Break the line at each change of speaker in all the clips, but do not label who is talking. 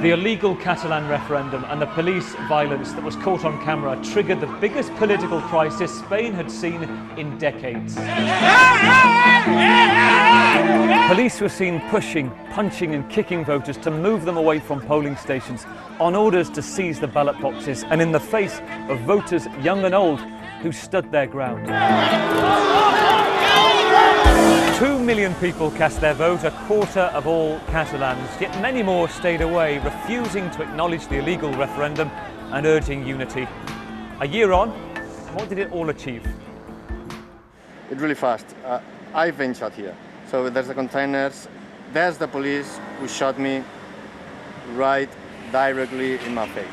The illegal Catalan referendum and the police violence that was caught on camera triggered the biggest political crisis Spain had seen in decades. Police were seen pushing, punching and kicking voters to move them away from polling stations on orders to seize the ballot boxes and in the face of voters young and old who stood their ground. 2 million people cast their vote, a quarter of all Catalans, yet many more stayed away, refusing to acknowledge the illegal referendum and urging unity. A year on, what did it all achieve?
It's really fast. I've been shot here. So there's the containers, there's the police who shot me right directly in my face.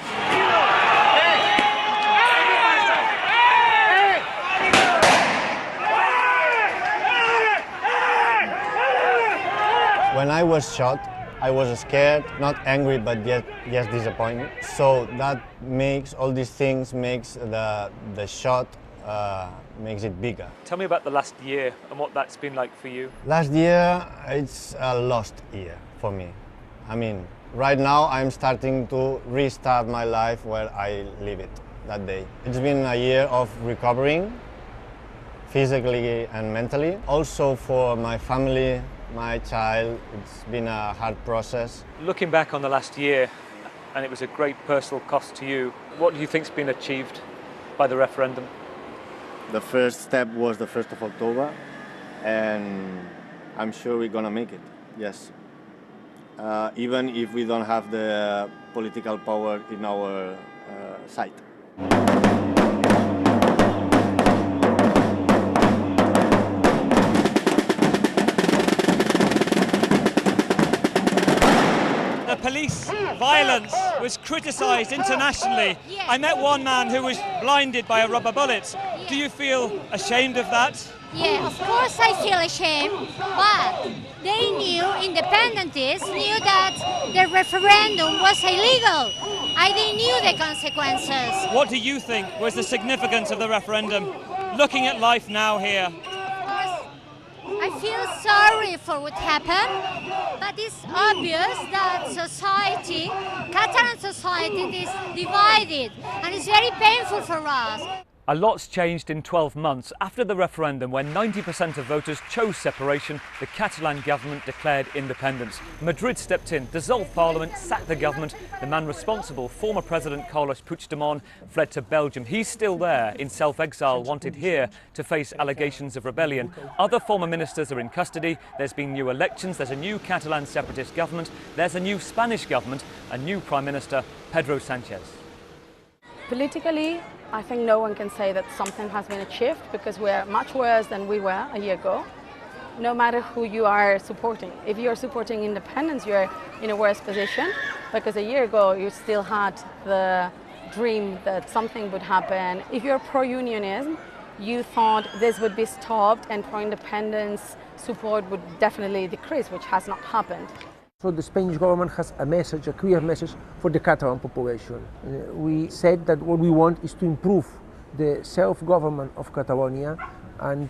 When I was shot, I was scared, not angry, but yet disappointed. So that makes all these things, makes the shot, makes it bigger.
Tell me about the last year and what that's been like for you.
Last year, it's a lost year for me. I mean, right now I'm starting to restart my life where I leave it that day. It's been a year of recovering, physically and mentally. Also for my family, my child, it's been a hard process.
Looking back on the last year, and it was a great personal cost to you, what do you think's been achieved by the referendum?
The first step was the 1st of October, and I'm sure we're gonna make it, yes. Even if we don't have the political power in our side.
Police violence was criticised internationally.
Yes.
I met one man who was blinded by a rubber bullet.
Yes.
Do you feel ashamed of that?
Yeah, of course I feel ashamed, but they knew, independentists knew that the referendum was illegal. They knew the consequences.
What do you think was the significance of the referendum? Looking at life now here.
I feel sorry for what happened, but it's obvious that society, Catalan society, is divided, and it's very painful for us.
A lot's changed in 12 months. After the referendum, when 90% of voters chose separation, the Catalan government declared independence. Madrid stepped in, dissolved parliament, sacked the government. The man responsible, former President Carles Puigdemont, fled to Belgium. He's still there in self-exile, wanted here to face allegations of rebellion. Other former ministers are in custody. There's been new elections. There's a new Catalan separatist government. There's a new Spanish government, a new Prime Minister, Pedro Sánchez.
Politically, I think no one can say that something has been achieved because we're much worse than we were a year ago, no matter who you are supporting. If you're supporting independence, you're in a worse position because a year ago you still had the dream that something would happen. If you're pro-unionism, you thought this would be stopped and pro-independence support would definitely decrease, which has not happened.
So the Spanish government has a message, a clear message for the Catalan population. We said that what we want is to improve the self-government of Catalonia, and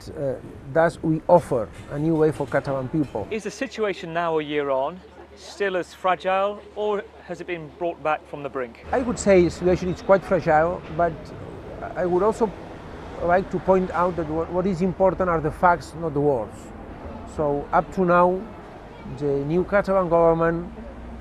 thus we offer a new way for Catalan people.
Is the situation now, a year on, still as fragile, or has it been brought back from the brink?
I would say the situation is quite fragile, but I would also like to point out that what is important are the facts, not the words. So up to now, the new Catalan government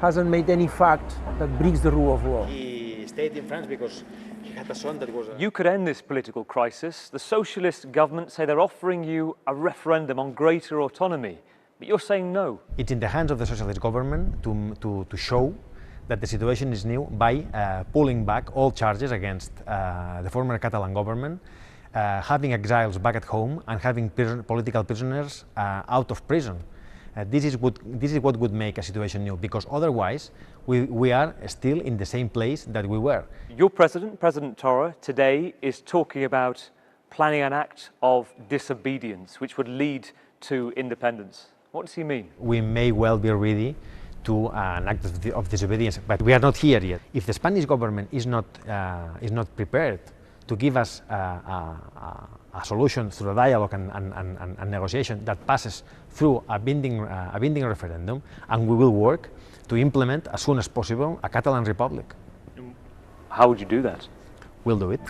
hasn't made any fact that breaks the rule of law.
He stayed in France because he had a son that was...
You could end this political crisis. The socialist government say they're offering you a referendum on greater autonomy, but you're saying no.
It's in the hands of the socialist government to show that the situation is new by pulling back all charges against the former Catalan government, having exiles back at home and having political prisoners out of prison. This is what would make a situation new, because otherwise we are still in the same place that we were.
Your president, President Torra, today is talking about planning an act of disobedience which would lead to independence. What does he mean?
We may well be ready to an act of disobedience, but we are not here yet. If the Spanish government is not prepared to give us a solution through a dialogue and negotiation that passes through a binding referendum, and we will work to implement as soon as possible a Catalan Republic.
How would you do that?
We'll do it.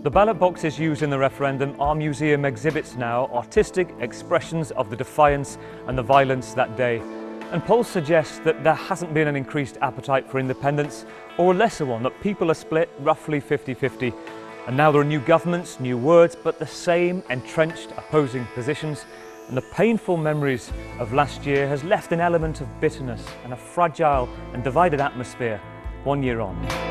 The ballot boxes used in the referendum are museum exhibits now, artistic expressions of the defiance and the violence that day. And polls suggest that there hasn't been an increased appetite for independence, or a lesser one, that people are split roughly 50-50. And now there are new governments, new words, but the same entrenched opposing positions. And the painful memories of last year has left an element of bitterness and a fragile and divided atmosphere 1 year on.